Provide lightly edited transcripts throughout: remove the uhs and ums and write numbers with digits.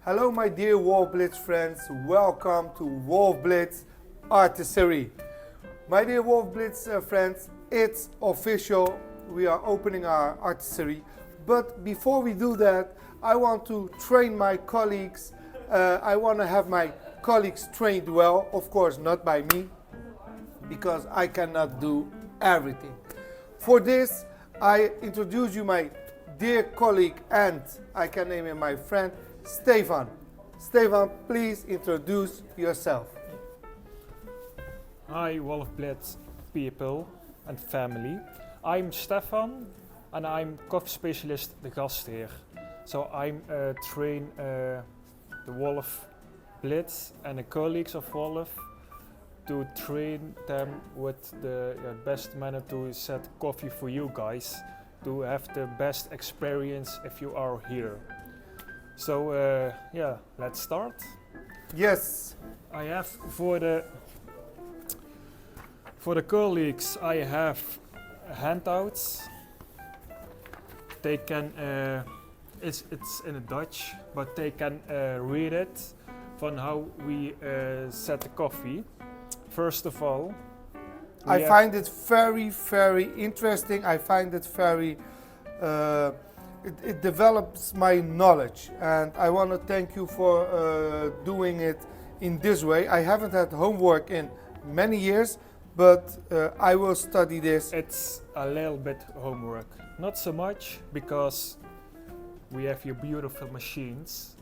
Hello my dear Wolff Blitz friends, welcome to Wolff Blitz Artistry. My dear Wolff Blitz friends, it's official, we are opening our artistry. But before we do that, I want to train my colleagues. I want to have my colleagues trained well, of course not by me, because I cannot do everything. For this, I introduce you my dear colleague and I can name him my friend, Stefan. Stefan, please introduce yourself. Hi Wolff Blitz people and family. I'm Stefan and I'm coffee specialist de gastheer. So I'm train the Wolff Blitz and the colleagues of Wolff to train them with the best manner to set coffee for you guys, to have the best experience if you are here. So let's start. Yes. I have for the colleagues I have handouts. They can it's in Dutch, but they can read it from how we set the coffee. First of all, I find it very, very interesting. I find it very it develops my knowledge, and I want to thank you for doing it in this way. I haven't had homework in many years, but I will study this. It's a little bit homework, not so much because we have your beautiful machines,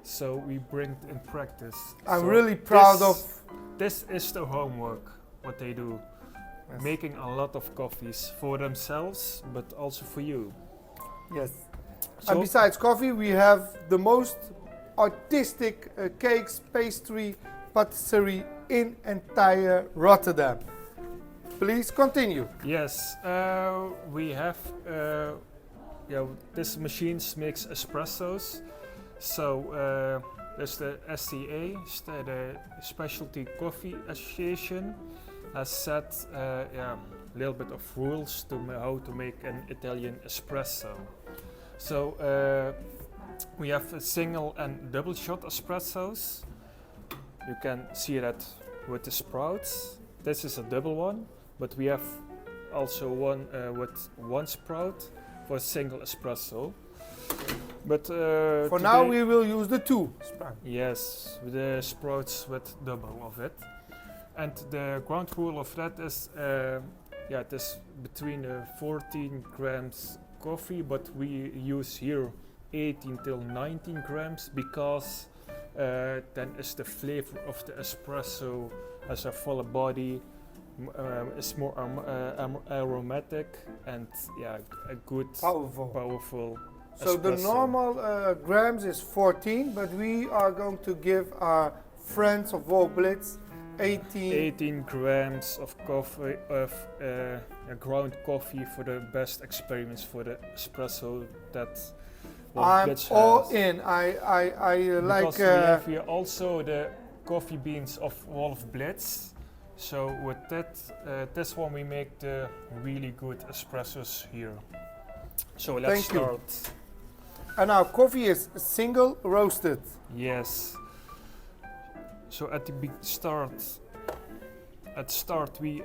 so we bring it in practice. I'm so really proud of. This is the homework, what they do. Yes. Making a lot of coffees for themselves, but also for you. Yes. So And besides coffee, we have the most artistic cakes, pastry, patisserie in entire Rotterdam. Please continue. yes, we have this machine makes espressos. So there's the SCA, the Specialty Coffee Association, has set a little bit of rules to how to make an Italian espresso. So we have a single and double shot espressos. You can see that with the sprouts. This is a double one, but we have also one with one sprout for a single espresso. But For now, we will use the two. yes, with the sprouts with double of it. And the ground rule of that is, it is between 14 grams coffee, but we use here 18 till 19 grams because then is the flavor of the espresso has a fuller body, is more aromatic and a good, powerful. So the espresso. normal grams is 14, but we are going to give our friends of Wolff Blitz 18 grams of coffee of ground coffee for the best experience for the espresso that Wolff I'm Blitz all has. in. I like. Because we have here also the coffee beans of Wolff Blitz. So with that, this one we make the really good espressos here. So let's Thank you. start. And our coffee is single roasted. Yes. So at the start we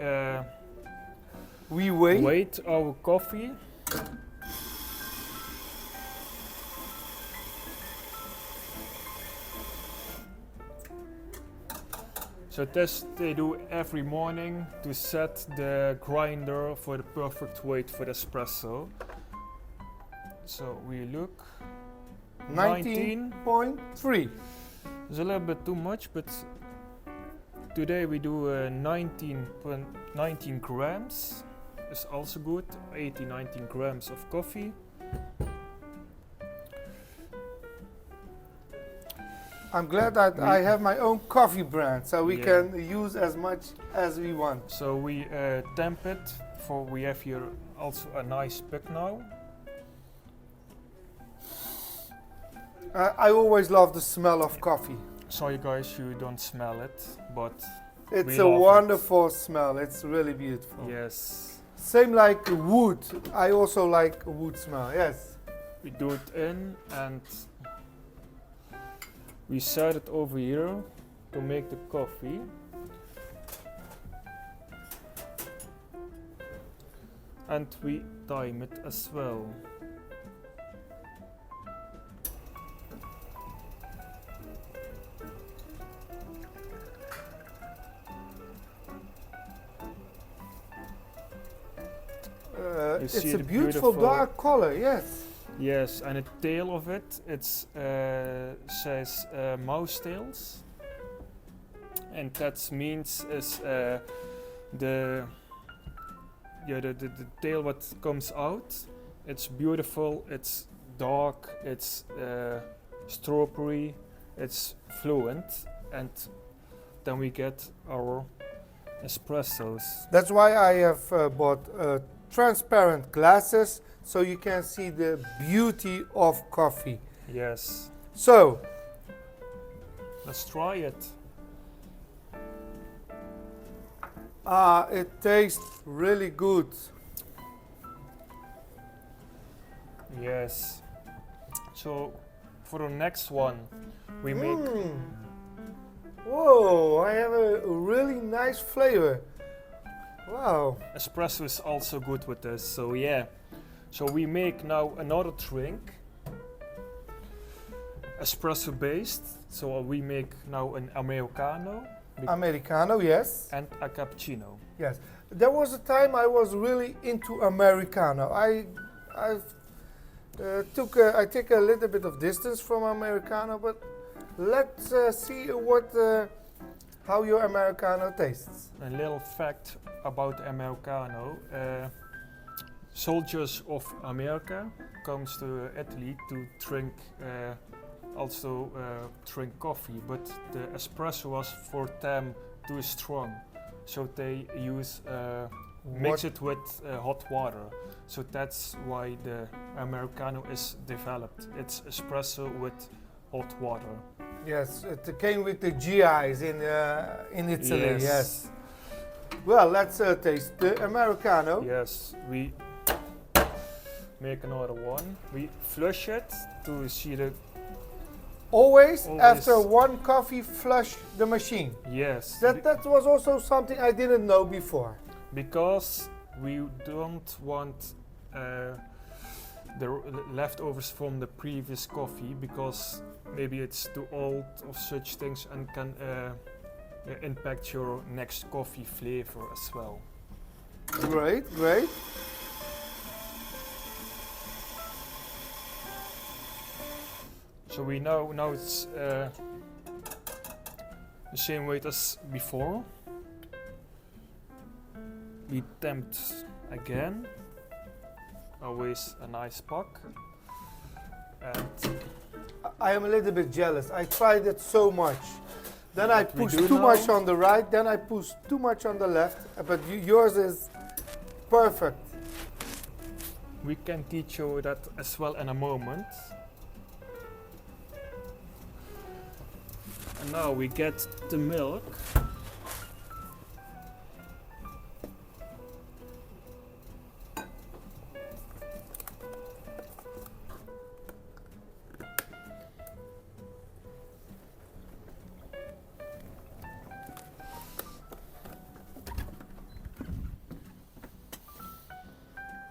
We wait our coffee. So this they do every morning to set the grinder for the perfect weight for the espresso. So we look. 19.3. It's a little bit too much, but today we do 19 grams. It's also good. 19 grams of coffee. I'm glad that I have my own coffee brand, so we can use as much as we want. So we temp it. For we have here also a nice pick now. I always love the smell of coffee. Sorry guys, you don't smell it, but It's we a love wonderful smell. It's really beautiful. yes, Same like wood. I also like wood smell. Yes. we do it in and We set it over here to make the coffee. And we time it as well. It's a beautiful dark color, yes. Yes, and the tail of it, it's says mouse tails, and that means is the tail what comes out. It's beautiful. It's dark. It's strawberry. It's fluent, and then we get our espressos. That's why I have bought transparent glasses so you can see the beauty of coffee. Yes. So, let's try it. it tastes really good. Yes. So for the next one, we make. Whoa, I have a really nice flavor. Wow. Espresso is also good with this, so yeah. So we make now another drink, espresso based. So we make now an Americano. Americano, yes. And a cappuccino. Yes. There was a time I was really into Americano. I take a little bit of distance from Americano, but let's see how your Americano tastes. A little fact about Americano. Soldiers of America comes to Italy to drink drink coffee, but the espresso was for them too strong, so they use mix it with hot water. So that's why the Americano is developed. It's espresso with hot water. Yes, it came with the GIs in Italy. Yes. Yes. Well, let's taste the Americano. Yes, we make another one. We flush it to see the. Always after one coffee, flush the machine. Yes. That was also something I didn't know before. Because we don't want the leftovers from the previous coffee, because maybe it's too old of such things and can impact your next coffee flavor as well. Great, great. So we know now it's the same weight as before. We tempt again, always a nice puck. And I am a little bit jealous. I tried it so much. Then I pushed too much on the right, then I pushed too much on the left, but yours is perfect. We can teach you that as well in a moment. And now we get the milk.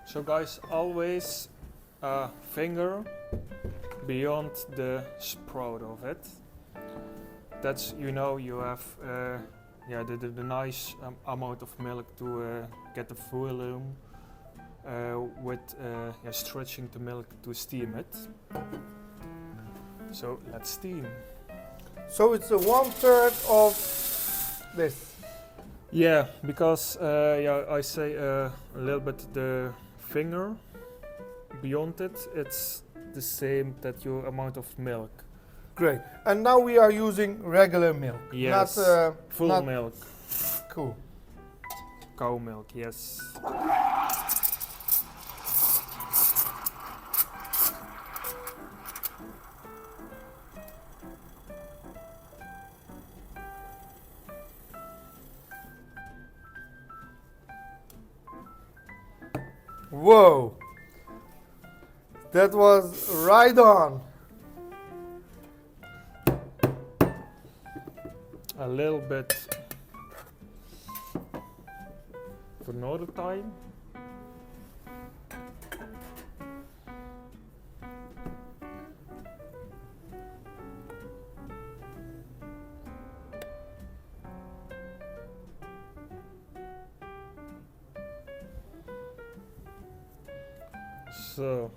So guys, always a finger beyond the sprout of it. That's, you know, you have the nice amount of milk to get the volume with stretching the milk to steam it. So let's steam. So it's a 1/3 of this. Yeah, because I say a little bit the finger beyond it, it's the same that your amount of milk. Great. And now we are using regular milk. Yes. Not, full milk. Cool. Cow milk, yes. Whoa. That was right on. a little bit vanilla time. So,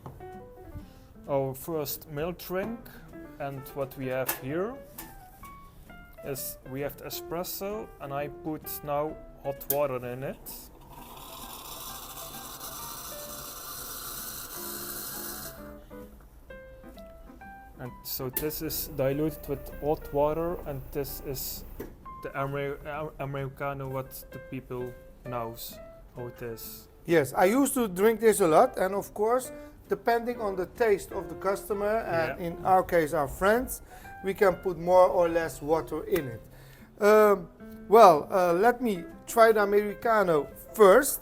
our first milk drink, and what we have here is we have the espresso, and I put now hot water in it. And so this is diluted with hot water, and this is the Americano, what the people knows how it is. Yes, I used to drink this a lot, and of course, depending on the taste of the customer, and in our case, our friends, we can put more or less water in it. Let me try the Americano first.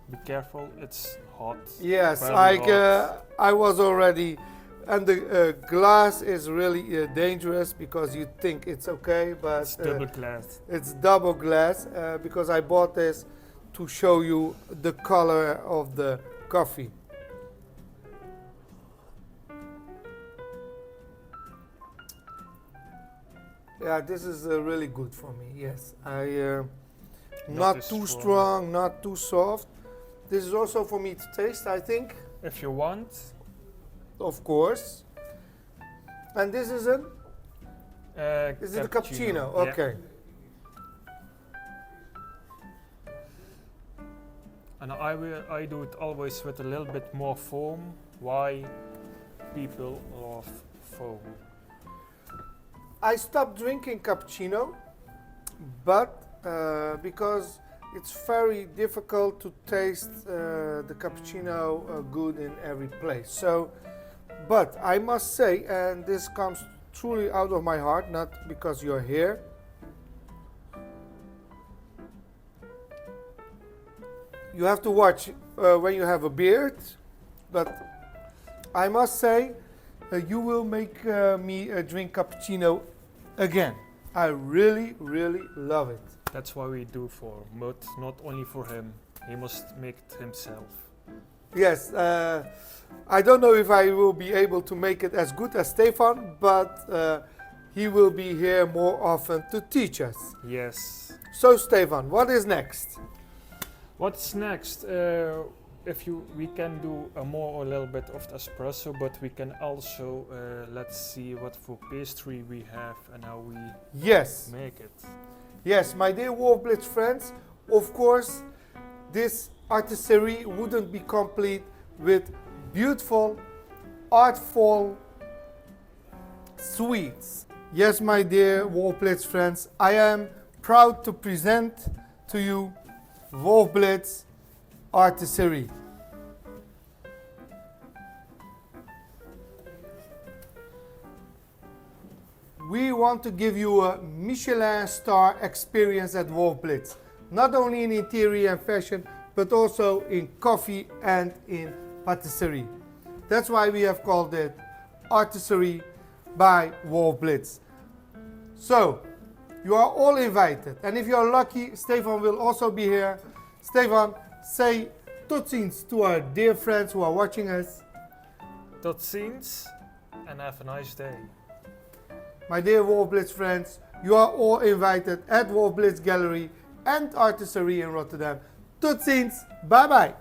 Be careful, it's hot. Yes, Very hot. I was already, and the glass is really dangerous because you think it's okay, but It's double glass. it's double glass because I bought this to show you the color of the coffee. Yeah, this is really good for me. Yes, not as too strong. strong, not too soft. This is also for me to taste, I think, If you want, of course. And this is is it a cappuccino? Yeah. Okay. And I do it always with a little bit more foam. Why? People love foam. I stopped drinking cappuccino, but because it's very difficult to taste the cappuccino good in every place. So, but I must say, and this comes truly out of my heart, not because you're here. You have to watch when you have a beard, but I must say, you will make me drink cappuccino again. I really, really love it. That's why we do for Mud, not only for him. He must make it himself. Yes, I don't know if I will be able to make it as good as Stefan, but he will be here more often to teach us. Yes. So Stefan, what is next? What's next? We can do a more or a little bit of the espresso, but we can also let's see what for pastry we have and how we Yes, make it. yes, my dear Wolff Blitz friends, of course, this artistry wouldn't be complete with beautiful, artful sweets. Yes, my dear Wolff Blitz friends, I am proud to present to you Wolff Blitz artistry. We want to give you a Michelin star experience at Wolff Blitz, not only in interior and fashion, but also in coffee and in patisserie. That's why we have called it Artistry by Wolff Blitz. So, you are all invited. And if you're lucky, Stefan will also be here. Stefan, say tot ziens to our dear friends who are watching us. Tot ziens and have a nice day. My dear Wolff Blitz friends, you are all invited at Wolff Blitz Gallery and Artistry in Rotterdam. Tot ziens, bye bye.